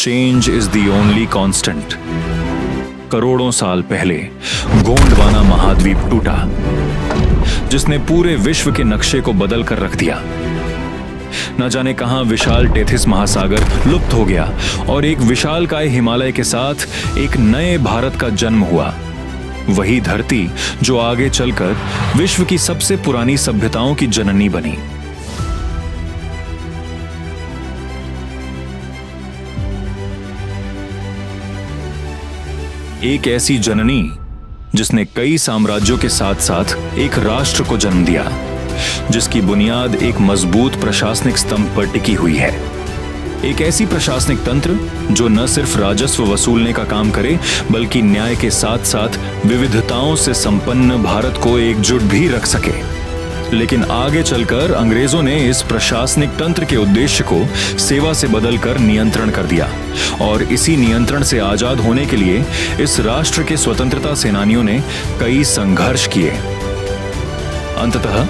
Change is the only constant. करोड़ों साल पहले गोंडवाना महाद्वीप टूटा, जिसने पूरे विश्व के नक्शे को बदल कर रख दिया। न जाने कहां विशाल टेथिस महासागर लुप्त हो गया और एक विशालकाय हिमालय के साथ एक नए भारत का जन्म हुआ। वही धरती जो आगे चलकर विश्व की सबसे पुरानी सभ्यताओं की जननी बनी। एक ऐसी जननी जिसने कई साम्राज्यों के साथ साथ एक राष्ट्र को जन्म दिया, जिसकी बुनियाद एक मजबूत प्रशासनिक स्तंभ पर टिकी हुई है। एक ऐसी प्रशासनिक तंत्र जो न सिर्फ राजस्व वसूलने का काम करे, बल्कि न्याय के साथ साथ विविधताओं से संपन्न भारत को एकजुट भी रख सके। लेकिन आगे चलकर अंग्रेजों ने इस प्रशासनिक तंत्र के उद्देश्य को सेवा से बदलकर नियंत्रण कर दिया और इसी नियंत्रण से आजाद होने के लिए इस राष्ट्र के स्वतंत्रता सेनानियों ने कई संघर्ष किए। अंततः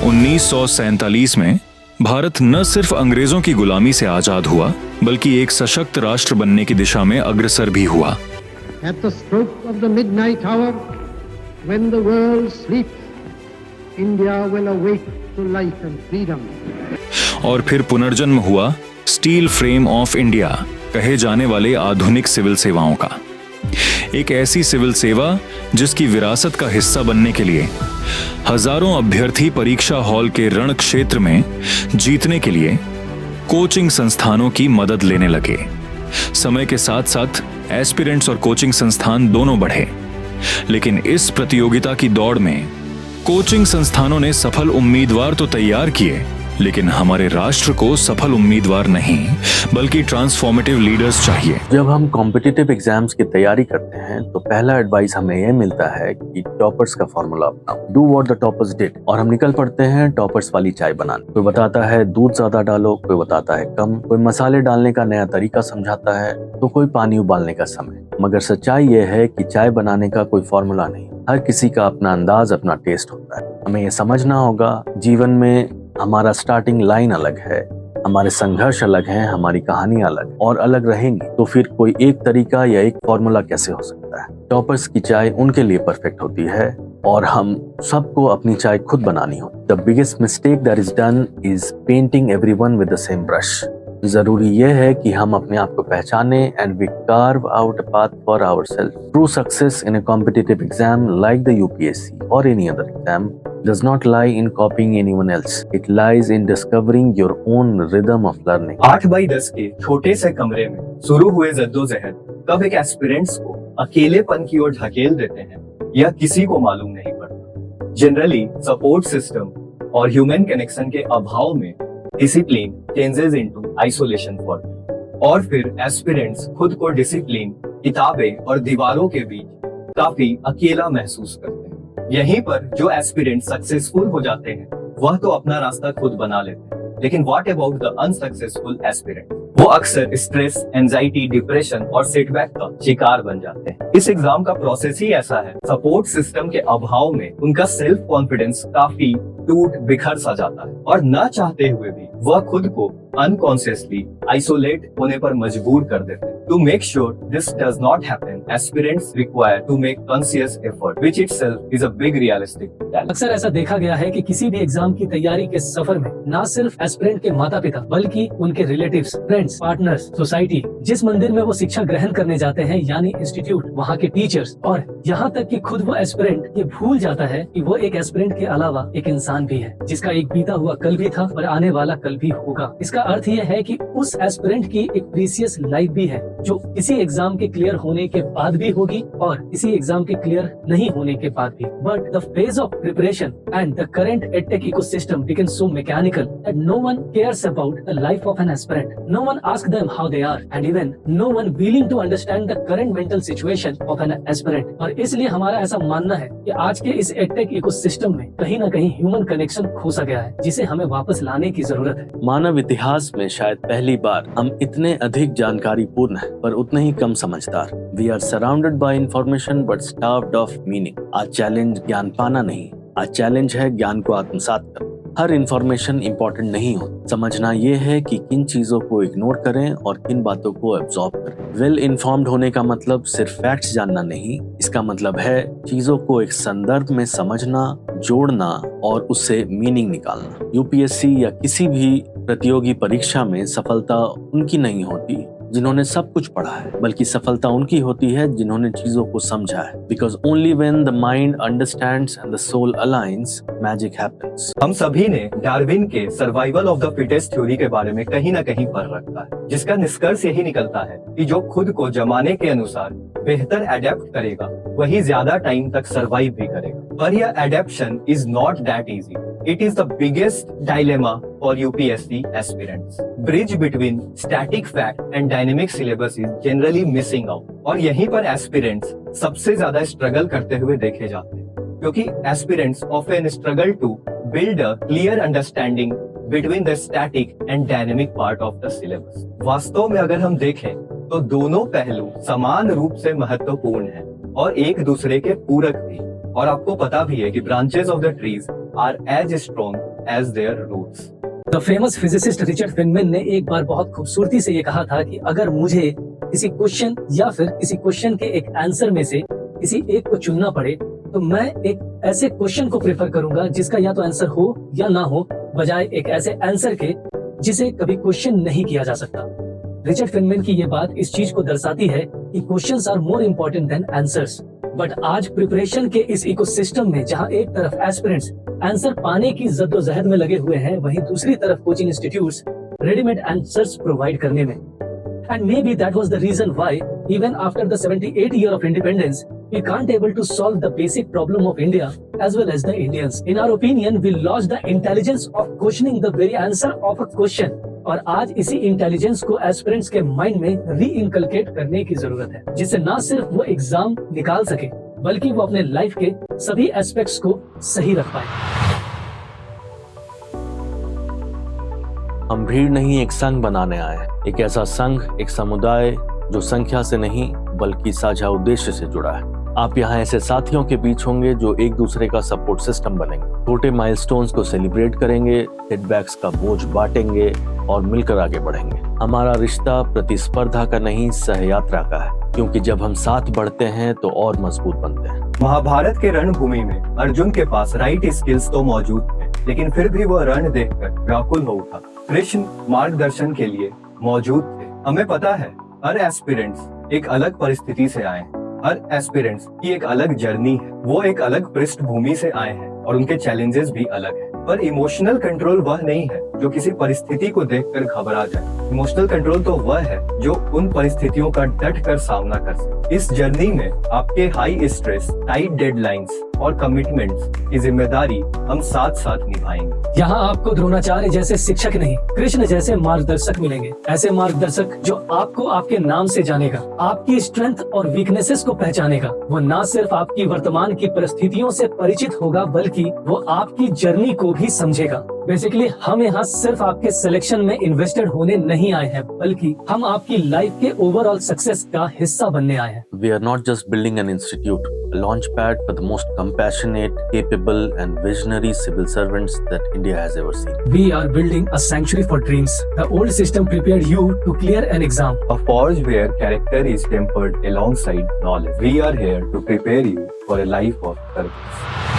1947 में भारत न सिर्फ अंग्रेजों की गुलामी से आजाद हुआ, बल्कि एक सशक्त राष्ट्र बनने की दिशा में अग्रसर भी हुआ। At the stroke of the midnight hour, when the world sleeps, India will awake to life and freedom. और फिर पुनर्जन्म हुआ स्टील फ्रेम ऑफ इंडिया कहे जाने वाले आधुनिक सिविल सेवाओं का। एक ऐसी सिविल सेवा जिसकी विरासत का हिस्सा बनने के लिए हजारों अभ्यर्थी परीक्षा हॉल के रण क्षेत्र में जीतने के लिए कोचिंग संस्थानों की मदद लेने लगे। समय के साथ साथ एस्पिरेंट्स और कोचिंग संस्थान दोनों बढ़े, लेकिन इस प्रतियोगिता की दौड़ में कोचिंग संस्थानों ने सफल उम्मीदवार तो तैयार किए, लेकिन हमारे राष्ट्र को सफल उम्मीदवार नहीं, बल्कि ट्रांसफॉर्मेटिव लीडर्स चाहिए। जब हम कॉम्पिटिटिव एग्जाम्स की तैयारी करते हैं तो पहला एडवाइस हमें यह मिलता है कि टॉपर्स का फॉर्मूला अपनाओ, do what the toppers did, और हम निकल पड़ते हैं टॉपर्स वाली चाय बनाने। कोई बताता है दूध ज्यादा डालो, कोई बताता है कम, कोई मसाले डालने का नया तरीका समझाता है, तो कोई पानी उबालने का समय। मगर सच्चाई यह है कि चाय बनाने का कोई फॉर्मूला नहीं, हर किसी का अपना अंदाज, अपना टेस्ट होता है। हमें ये समझना होगा जीवन में हमारा स्टार्टिंग लाइन अलग है, हमारे संघर्ष अलग हैं, हमारी कहानी अलग और अलग रहेंगी, तो फिर कोई एक तरीका या एक फॉर्मूला कैसे हो सकता है। टॉपर्स की चाय उनके लिए परफेक्ट होती है और हम सबको अपनी चाय खुद बनानी होती है। The biggest mistake that is done is painting everyone with the same brush. जरूरी यह है कि हम अपने आप को पहचाने and we carve out a path for ourselves. True success in a competitive exam like the UPSC और any other exam does not lie in copying anyone else. It lies in discovering your own rhythm of learning. 8 by 10 के छोटे से कमरे में शुरू हुए जद्दोजहद कब एक एस्पिरेंट्स को अकेलेपन की ओर ढकेल देते हैं यह किसी को मालूम नहीं पड़ता। जनरली सपोर्ट सिस्टम और ह्यूमन कनेक्शन के अभाव में discipline changes into isolation for, और फिर एस्पिरेंट्स खुद को डिसिप्लिन, किताबें और दीवारों के बीच काफी अकेला महसूस करते हैं। यहीं पर जो एस्पिरेंट सक्सेसफुल हो जाते हैं वह तो अपना रास्ता खुद बना लेते हैं, लेकिन what about the unsuccessful aspirant? वो अक्सर स्ट्रेस, एंजाइटी, डिप्रेशन और सेटबैक का शिकार बन जाते हैं। इस एग्जाम का प्रोसेस ही ऐसा है। सपोर्ट सिस्टम के अभाव में उनका सेल्फ कॉन्फिडेंस काफी टूट बिखर सा जाता है और न चाहते हुए भी वह खुद को अनकॉन्शियसली आइसोलेट होने पर मजबूर कर देते हैं। To make sure this does not happen, aspirants require to make conscious effort, which itself is a big realistic challenge. अक्सर ऐसा देखा गया है कि किसी भी एग्जाम की तैयारी के सफर में न सिर्फ एस्पिरेंट के माता पिता, बल्कि उनके रिलेटिव्स, फ्रेंड्स, पार्टनर्स, सोसाइटी, जिस मंदिर में वो शिक्षा ग्रहण करने जाते हैं यानी इंस्टीट्यूट, वहाँ के टीचर्स और यहाँ तक कि खुद वो एस्पिरेंट ये भूल जाता है कि वो एक एस्पिरेंट के अलावा एक इंसान भी है, जिसका एक बीता हुआ कल भी था और आने वाला कल भी होगा। इसका अर्थ ये है कि उस एस्पिरेंट की एक प्रीसियस लाइफ भी है जो किसी एग्जाम के क्लियर होने के बाद भी होगी और किसी एग्जाम के क्लियर नहीं होने के बाद भी। But the phase of preparation and the current edtech ecosystem become so mechanical that no one cares about the life of an aspirant. No one ask them how they are and even no one willing to understand the current mental situation of an aspirant. और इसलिए हमारा ऐसा मानना है कि आज के इस एडटेक इकोसिस्टम में कहीं न कहीं ह्यूमन कनेक्शन खोसा गया है, जिसे हमें वापस लाने की जरूरत है. मानव इतिहास में शायद पहली बार हम इतने अधिक जानकारी पूर्ण हैं पर उतने ही कम समझदार. We are surrounded by information but starved of meaning. आज चैलेंज ज्ञान पाना नहीं, आज चैलेंज है ज्ञान को आत्मसात करना. हर इंफॉर्मेशन इंपॉर्टेंट नहीं हो। समझना ये है कि किन चीजों को इग्नोर करें और किन बातों को एब्जॉर्ब करें। वेल इन्फॉर्म्ड होने का मतलब सिर्फ फैक्ट्स जानना नहीं, इसका मतलब है चीजों को एक संदर्भ में समझना, जोड़ना और उससे मीनिंग निकालना। यूपीएससी या किसी भी प्रतियोगी परीक्षा में सफलता उनकी नहीं होती जिन्होंने सब कुछ पढ़ा है, बल्कि सफलता उनकी होती है जिन्होंने चीजों को समझा है। Because only when the mind understands and the soul aligns, magic happens. हम सभी ने डार्विन के survival of the fittest theory के बारे में कहीं ना कहीं पढ़ रखा है, जिसका निष्कर्ष यही निकलता है कि जो खुद को जमाने के अनुसार बेहतर एडेप्ट करेगा वही ज्यादा टाइम तक सर्वाइव भी करेगा। पर यह adaptation is not that easy. It is the biggest dilemma for UPSC aspirants. Bridge between static fact and dynamic syllabus is generally missing out. और यहीं पर aspirants सबसे ज्यादा struggle करते हुए देखे जाते हैं, क्योंकि aspirants often struggle to build a clear understanding between the static and dynamic part of the syllabus. वास्तव में अगर हम देखें तो दोनों पहलू समान रूप से महत्वपूर्ण हैं और एक दूसरे के पूरक भी। और आपको पता भी है कि branches of the trees are as strong as their roots. The famous physicist Richard Feynman ने एक बार बहुत खूबसूरती से ये कहा था कि अगर मुझे किसी क्वेश्चन या फिर किसी क्वेश्चन के एक आंसर में से किसी एक को चुनना पड़े तो मैं एक ऐसे क्वेश्चन को प्रेफर करूंगा जिसका या तो आंसर हो या ना हो, बजाय एक ऐसे आंसर के जिसे कभी क्वेश्चन नहीं किया जा सकता। रिचर्ड फेनमैन की ये बात इस चीज को दर्शाती है कि questions are more important than answers. But आज प्रिपरेशन के इस इकोसिस्टम में जहां एक तरफ एस्पिरेंट्स आंसर पाने की जद्दोजहद में लगे हुए हैं, वहीं दूसरी तरफ coaching institutes readymade answers provide करने में। And maybe that was the reason why even after the 78 year of independence, we can't able to solve the basic problem of India as well as the Indians. In our opinion, we lost the intelligence of questioning the very answer of a question. और आज इसी intelligence को aspirants के mind में री inculcate करने की जरूरत है, जिससे ना सिर्फ वो एग्जाम निकाल सके बल्कि वो अपने लाइफ के सभी एस्पेक्ट्स को सही रख पाए। हम भीड़ नहीं, एक संघ बनाने आए। एक ऐसा संघ, एक समुदाय जो संख्या से नहीं बल्कि साझा उद्देश्य से जुड़ा है। आप यहाँ ऐसे साथियों के बीच होंगे जो एक दूसरे का सपोर्ट सिस्टम बनेंगे, छोटे माइलस्टोन्स को सेलिब्रेट करेंगे, सेटबैक्स का बोझ बांटेंगे और मिलकर आगे बढ़ेंगे। हमारा रिश्ता प्रतिस्पर्धा का नहीं, सहयात्रा का है, क्योंकि जब हम साथ बढ़ते हैं तो और मजबूत बनते हैं। महाभारत के रणभूमि में अर्जुन के पास राइट स्किल्स तो मौजूद थे, लेकिन फिर भी वह रण देखकर व्याकुल हो उठा। कृष्ण मार्गदर्शन के लिए मौजूद थे। हमें पता है हर एस्पिरेंट्स एक अलग परिस्थिति से आए हैं, हर एस्पिरेंट्स की एक अलग जर्नी है, वो एक अलग पृष्ठभूमि से आए हैं और उनके चैलेंजेस भी अलग हैं। पर इमोशनल कंट्रोल वह नहीं है जो किसी परिस्थिति को देखकर घबरा जाए। इमोशनल कंट्रोल तो वह है जो उन परिस्थितियों का डट कर सामना कर सके। इस जर्नी में आपके हाई स्ट्रेस, टाइट डेडलाइंस और कमिटमेंट्स की जिम्मेदारी हम साथ साथ निभाएंगे। यहाँ आपको द्रोणाचार्य जैसे शिक्षक नहीं, कृष्ण जैसे मार्गदर्शक मिलेंगे। ऐसे मार्गदर्शक जो आपको आपके नाम से जानेगा, आपकी स्ट्रेंथ और वीकनेसेस को पहचानेगा। वो न सिर्फ आपकी वर्तमान की परिस्थितियों से परिचित होगा बल्कि वो आपकी जर्नी को भी समझेगा। बेसिकली हम यहाँ सिर्फ आपके सिलेक्शन में इन्वेस्टेड होने नहीं आए हैं, बल्कि हम आपकी लाइफ के ओवरऑल सक्सेस का हिस्सा बनने आए हैं। We are not just building an institute, a launchpad for the most compassionate, capable and visionary civil servants that India has ever seen. We are building a sanctuary for dreams. The old system prepared you to clear an exam. A forge where character is tempered alongside knowledge. We are here to prepare you for a life of purpose.